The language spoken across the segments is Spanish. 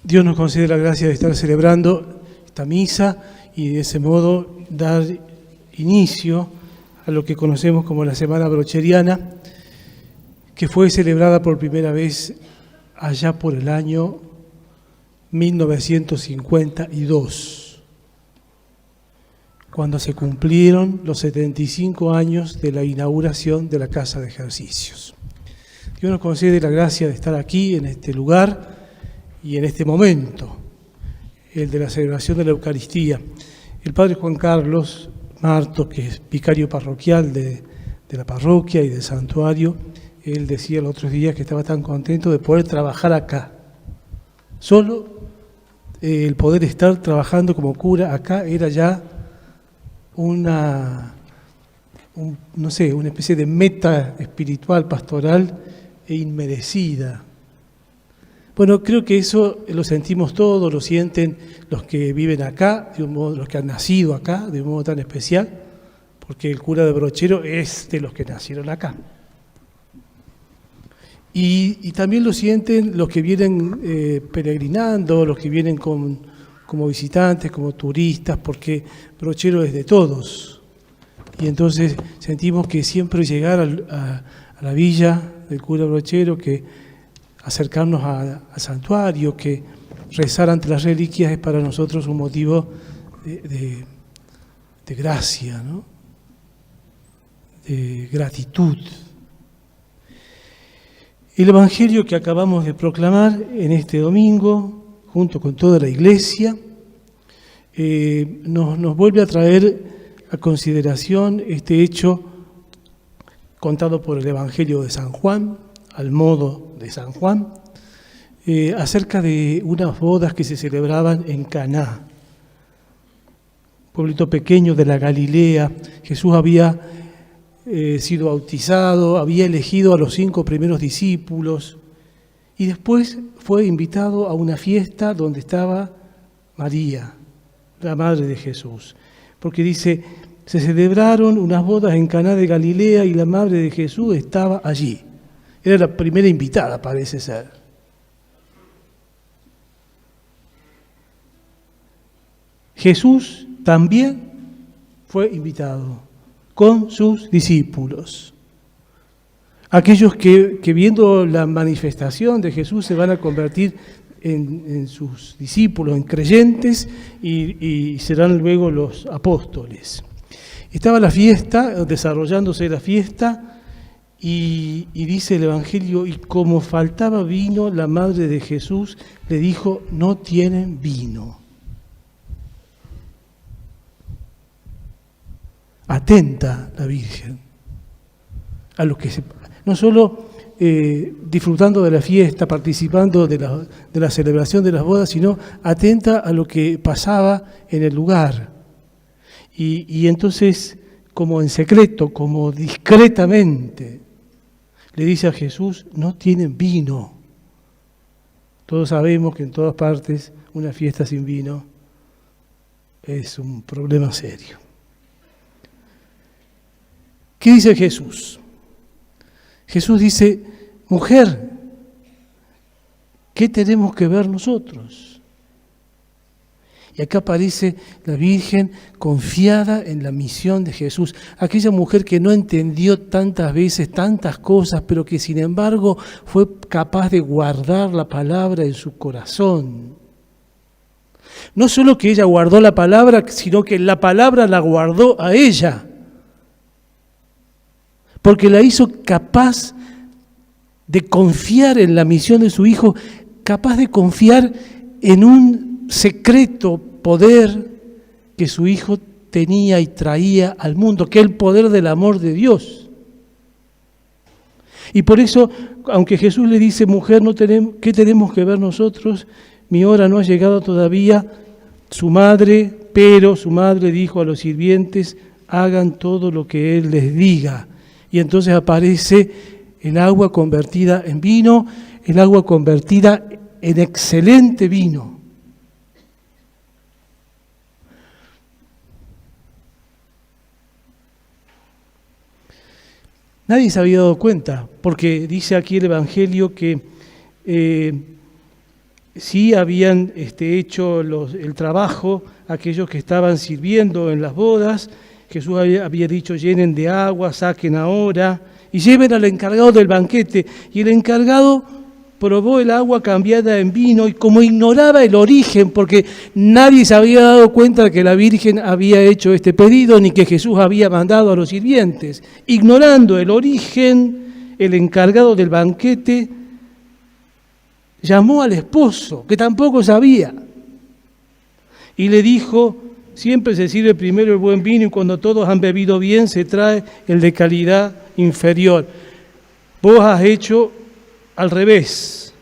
Dios nos concede la gracia de estar celebrando esta misa y de ese modo dar inicio a lo que conocemos como la Semana Brocheriana, que fue celebrada por primera vez allá por el año 1952, cuando se cumplieron los 75 años de la inauguración de la Casa de Ejercicios. Dios nos concede la gracia de estar aquí, en este lugar y en este momento, el de la celebración de la Eucaristía. El Padre Juan Carlos Martos, que es vicario parroquial de la parroquia y del santuario, él decía los otros días que estaba tan contento de poder trabajar acá. Solo el poder estar trabajando como cura acá era ya una especie de meta espiritual, pastoral e inmerecida. Bueno, creo que eso lo sentimos todos, lo sienten los que viven acá, de un modo, los que han nacido acá, de un modo tan especial, porque el cura de Brochero es de los que nacieron acá. Y también lo sienten los que vienen peregrinando, los que vienen como visitantes, como turistas, porque Brochero es de todos. Y entonces sentimos que siempre llegar a la villa del cura Brochero, que acercarnos al santuario, que rezar ante las reliquias es para nosotros un motivo de gracia, ¿no? De gratitud. El Evangelio que acabamos de proclamar en este domingo, junto con toda la Iglesia, nos vuelve a traer a consideración este hecho contado por el Evangelio de San Juan, al modo de San Juan, acerca de unas bodas que se celebraban en Caná, pueblito pequeño de la Galilea. Jesús había sido bautizado, había elegido a los 5 primeros discípulos y después fue invitado a una fiesta donde estaba María, la madre de Jesús, porque dice, se celebraron unas bodas en Caná de Galilea y la madre de Jesús estaba allí. Era la primera invitada, parece ser. Jesús también fue invitado con sus discípulos. Aquellos que viendo la manifestación de Jesús se van a convertir en sus discípulos, en creyentes, y serán luego los apóstoles. Estaba la fiesta, desarrollándose la fiesta, y dice el Evangelio, y como faltaba vino, la madre de Jesús le dijo, no tienen vino. Atenta la Virgen a lo que no solo disfrutando de la fiesta, participando de la celebración de las bodas, sino atenta a lo que pasaba en el lugar. Y entonces, como en secreto, como discretamente, le dice a Jesús, no tienen vino. Todos sabemos que en todas partes una fiesta sin vino es un problema serio. ¿Qué dice Jesús? Jesús dice, mujer, ¿qué tenemos que ver nosotros? Y acá aparece la Virgen confiada en la misión de Jesús. Aquella mujer que no entendió tantas veces tantas cosas, pero que sin embargo fue capaz de guardar la palabra en su corazón. No solo que ella guardó la palabra, sino que la palabra la guardó a ella. Porque la hizo capaz de confiar en la misión de su Hijo, capaz de confiar en un secreto poder que su Hijo tenía y traía al mundo, que es el poder del amor de Dios. Y por eso, aunque Jesús le dice, mujer, ¿qué tenemos que ver nosotros? Mi hora no ha llegado todavía. Pero su madre dijo a los sirvientes, hagan todo lo que Él les diga. Y entonces aparece el agua convertida en vino, el agua convertida en excelente vino. Nadie se había dado cuenta, porque dice aquí el Evangelio que sí habían hecho el trabajo aquellos que estaban sirviendo en las bodas. Jesús había dicho: llenen de agua, saquen ahora y lleven al encargado del banquete. Y el encargado probó el agua cambiada en vino, y como ignoraba el origen, porque nadie se había dado cuenta de que la Virgen había hecho este pedido, ni que Jesús había mandado a los sirvientes, ignorando el origen, el encargado del banquete llamó al esposo, que tampoco sabía, y le dijo: siempre se sirve primero el buen vino, y cuando todos han bebido bien se trae el de calidad inferior. Vos has hecho al revés,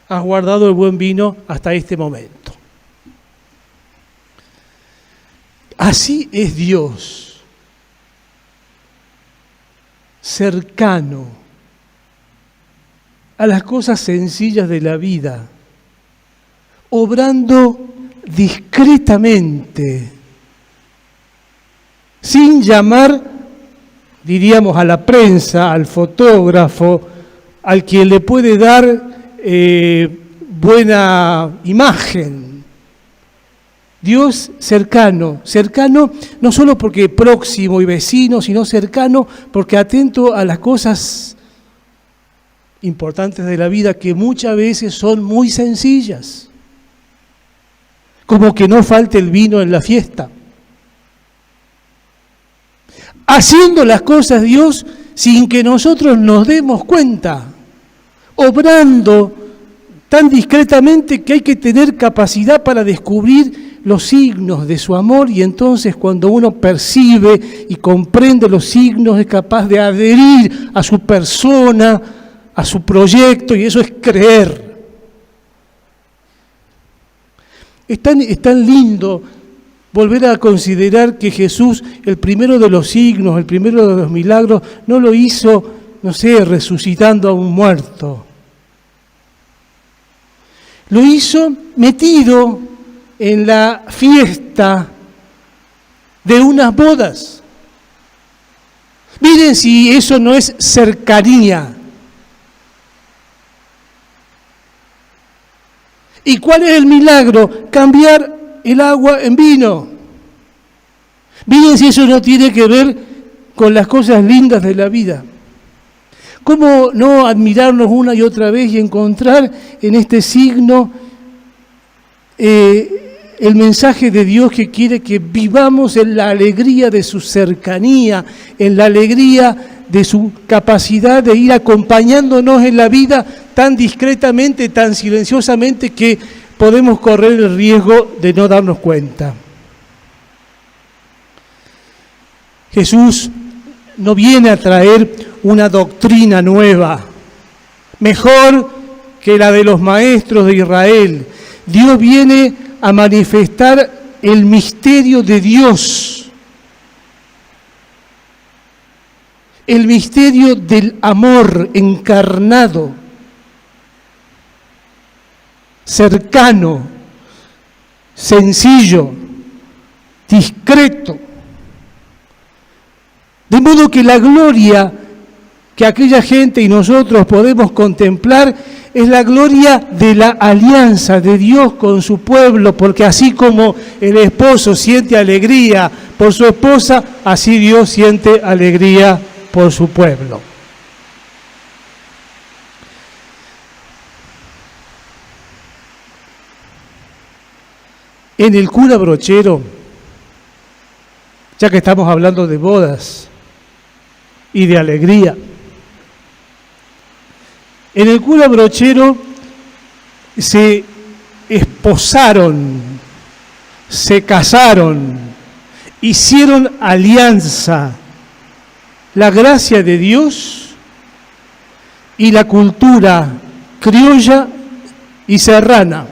has guardado el buen vino hasta este momento. Así es Dios, cercano a las cosas sencillas de la vida, obrando discretamente, sin llamar, diríamos, a la prensa, al fotógrafo, al quien le puede dar buena imagen. Dios cercano no solo porque próximo y vecino, sino cercano porque atento a las cosas importantes de la vida, que muchas veces son muy sencillas, como que no falte el vino en la fiesta. Haciendo las cosas Dios sin que nosotros nos demos cuenta, obrando tan discretamente que hay que tener capacidad para descubrir los signos de su amor, y entonces cuando uno percibe y comprende los signos es capaz de adherir a su persona, a su proyecto, y eso es creer. Es tan lindo volver a considerar que Jesús, el primero de los signos, el primero de los milagros, no lo hizo, resucitando a un muerto. Lo hizo metido en la fiesta de unas bodas. Miren si eso no es cercanía. ¿Y cuál es el milagro? Cambiar el agua en vino. Miren si eso no tiene que ver con las cosas lindas de la vida. ¿Cómo no admirarnos una y otra vez y encontrar en este signo el mensaje de Dios que quiere que vivamos en la alegría de su cercanía, en la alegría de su capacidad de ir acompañándonos en la vida tan discretamente, tan silenciosamente, que podemos correr el riesgo de no darnos cuenta? Jesús no viene a traer una doctrina nueva, mejor que la de los maestros de Israel. Dios viene a manifestar el misterio de Dios, el misterio del amor encarnado, cercano, sencillo, discreto. De modo que la gloria que aquella gente y nosotros podemos contemplar es la gloria de la alianza de Dios con su pueblo, porque así como el esposo siente alegría por su esposa, así Dios siente alegría por su pueblo. En el cura Brochero, ya que estamos hablando de bodas y de alegría, en el cura Brochero se esposaron, se casaron, hicieron alianza, la gracia de Dios y la cultura criolla y serrana.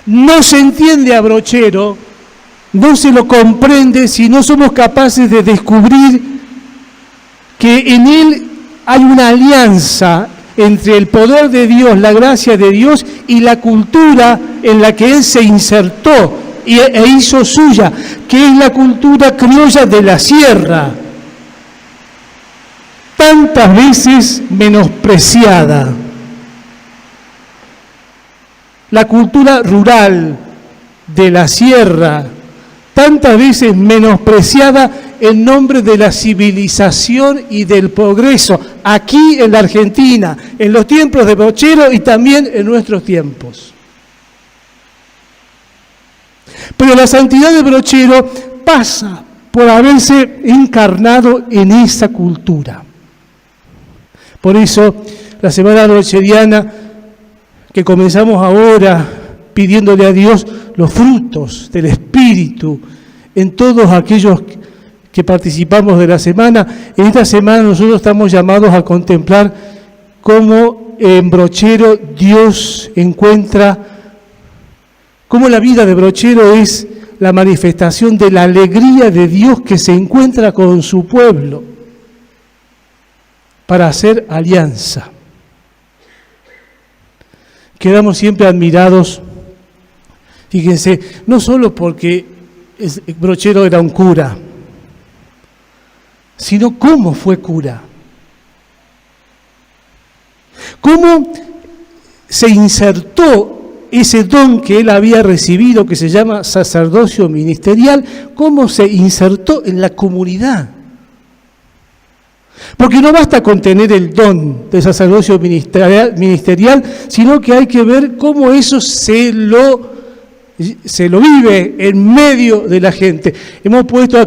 No se entiende a Brochero, no se lo comprende si no somos capaces de descubrir que en él hay una alianza entre el poder de Dios, la gracia de Dios y la cultura en la que él se insertó e hizo suya, que es la cultura criolla de la sierra, tantas veces menospreciada. la cultura rural de la sierra, tantas veces menospreciada en nombre de la civilización y del progreso, aquí en la Argentina, en los tiempos de Brochero y también en nuestros tiempos. Pero la santidad de Brochero pasa por haberse encarnado en esa cultura. Por eso, la Semana Brocheriana, que comenzamos ahora pidiéndole a Dios los frutos del Espíritu en todos aquellos que participamos de la semana, en esta semana nosotros estamos llamados a contemplar cómo en Brochero Dios encuentra, cómo la vida de Brochero es la manifestación de la alegría de Dios que se encuentra con su pueblo para hacer alianza. Quedamos siempre admirados, fíjense, no solo porque Brochero era un cura, sino cómo fue cura. Cómo se insertó ese don que él había recibido, que se llama sacerdocio ministerial, cómo se insertó en la comunidad. Porque no basta con tener el don de sacerdocio ministerial, sino que hay que ver cómo eso se lo vive en medio de la gente. Han puesto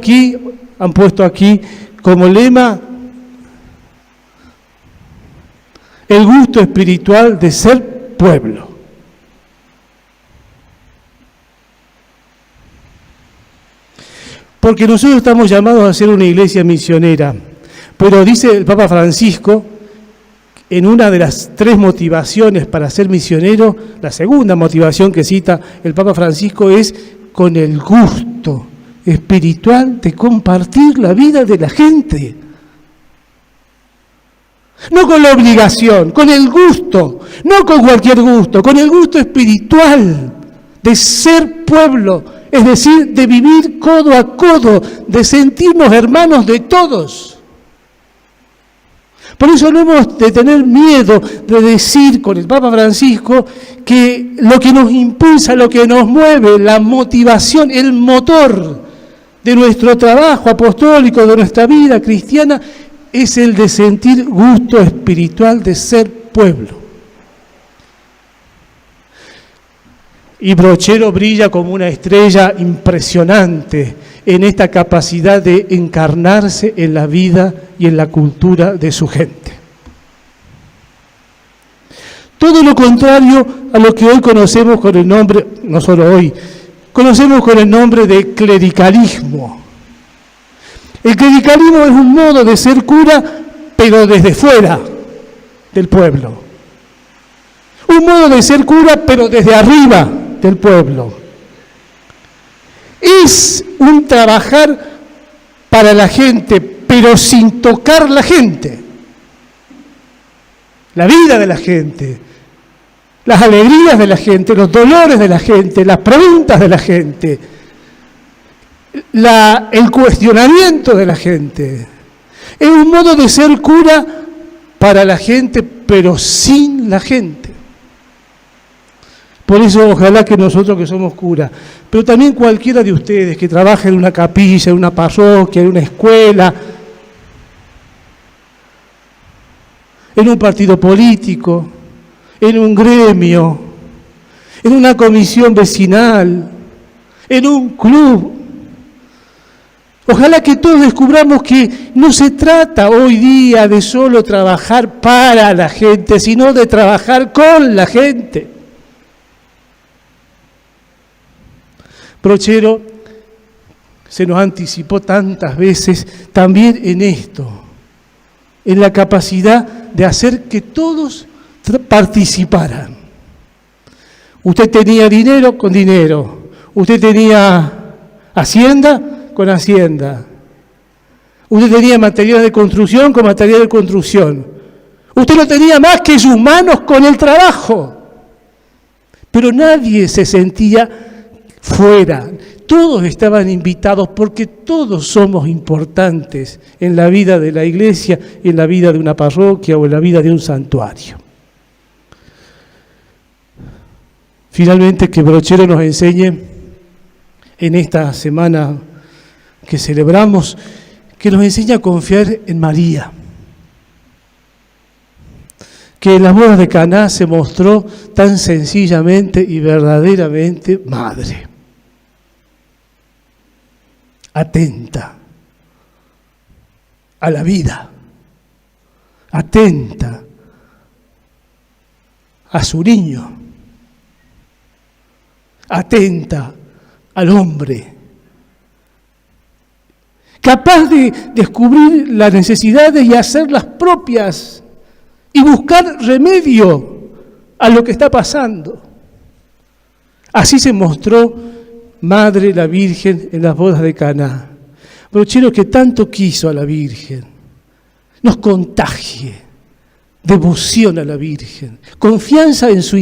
aquí como lema el gusto espiritual de ser pueblo. Porque nosotros estamos llamados a ser una iglesia misionera, pero dice el Papa Francisco, en una de las 3 motivaciones para ser misionero, la segunda motivación que cita el Papa Francisco es con el gusto espiritual de compartir la vida de la gente. No con la obligación, con el gusto, no con cualquier gusto, con el gusto espiritual de ser pueblo, es decir, de vivir codo a codo, de sentirnos hermanos de todos. Por eso no hemos de tener miedo de decir con el Papa Francisco que lo que nos impulsa, lo que nos mueve, la motivación, el motor de nuestro trabajo apostólico, de nuestra vida cristiana, es el de sentir gusto espiritual de ser pueblo. Y Brochero brilla como una estrella impresionante en esta capacidad de encarnarse en la vida y en la cultura de su gente. Todo lo contrario a lo que hoy conocemos con el nombre, no solo hoy, conocemos con el nombre de clericalismo. El clericalismo es un modo de ser cura, pero desde fuera del pueblo. Un modo de ser cura, pero desde arriba del pueblo. Es un trabajar para la gente, pero sin tocar la gente. La vida de la gente, las alegrías de la gente, los dolores de la gente, las preguntas de la gente, el cuestionamiento de la gente. Es un modo de ser cura para la gente, pero sin la gente. Por eso ojalá que nosotros que somos curas, pero también cualquiera de ustedes que trabaje en una capilla, en una parroquia, en una escuela, en un partido político, en un gremio, en una comisión vecinal, en un club. Ojalá que todos descubramos que no se trata hoy día de solo trabajar para la gente, sino de trabajar con la gente. Brochero se nos anticipó tantas veces también en esto, en la capacidad de hacer que todos participaran. Usted tenía dinero con dinero, usted tenía hacienda con hacienda, usted tenía material de construcción con material de construcción, usted no tenía más que sus manos con el trabajo, pero nadie se sentía fuera, todos estaban invitados porque todos somos importantes en la vida de la iglesia, en la vida de una parroquia o en la vida de un santuario. Finalmente, que Brochero nos enseñe en esta semana que celebramos, que nos enseñe a confiar en María. Que en las bodas de Caná se mostró tan sencillamente y verdaderamente madre. Atenta a la vida. Atenta a su niño. Atenta al hombre. Capaz de descubrir las necesidades y hacerlas propias y buscar remedio a lo que está pasando. Así se mostró Madre la Virgen en las bodas de Caná. Brochero, que tanto quiso a la Virgen, nos contagie devoción a la Virgen, confianza en su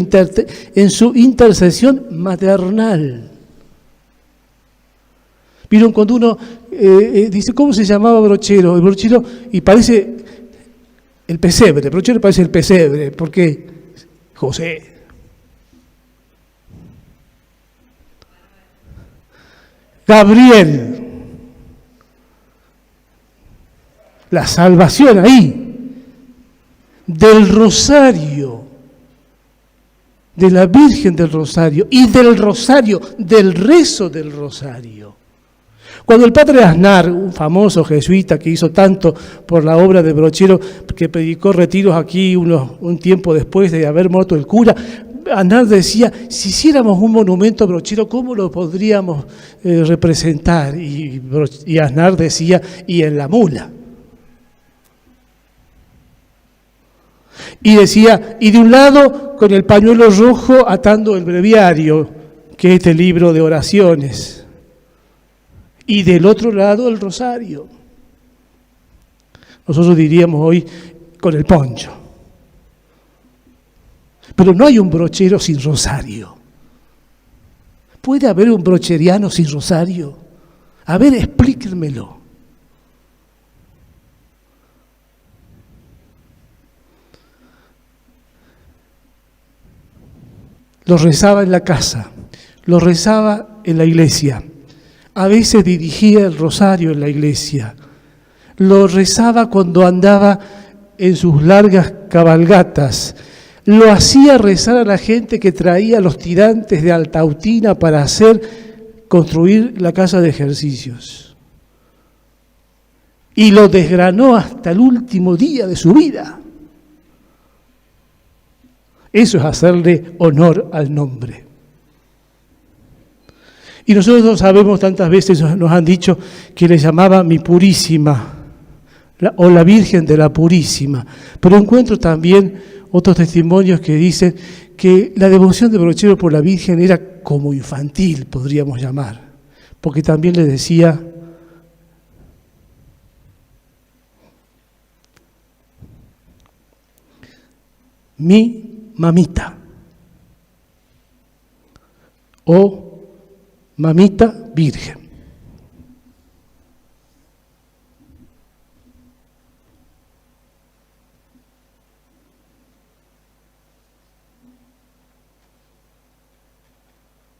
intercesión maternal. ¿Vieron cuando uno dice, ¿cómo se llamaba Brochero? El Brochero, y parece el pesebre, Brochero parece el pesebre, porque José. Gabriel. La salvación ahí, del rosario, de la Virgen del Rosario y del rosario, del rezo del rosario. Cuando el padre Aznar, un famoso jesuita que hizo tanto por la obra de Brochero, que predicó retiros aquí un tiempo después de haber muerto el cura, Aznar decía, si hiciéramos un monumento a Brochero, ¿cómo lo podríamos representar? Y Aznar decía, y en la mula. Y decía, y de un lado con el pañuelo rojo atando el breviario, que es este libro de oraciones, y del otro lado el rosario. Nosotros diríamos hoy con el poncho. Pero no hay un brochero sin rosario. ¿Puede haber un brocheriano sin rosario? A ver, explíquenmelo. Lo rezaba en la casa, lo rezaba en la iglesia. A veces dirigía el rosario en la iglesia. Lo rezaba cuando andaba en sus largas cabalgatas. Lo hacía rezar a la gente que traía los tirantes de Altautina para construir la casa de ejercicios. Y lo desgranó hasta el último día de su vida. Eso es hacerle honor al nombre. Y nosotros sabemos, tantas veces nos han dicho que le llamaba mi Purísima, o la Virgen de la Purísima. Pero encuentro también otros testimonios que dicen que la devoción de Brochero por la Virgen era como infantil, podríamos llamar, porque también le decía, mi mamita, o mamita virgen.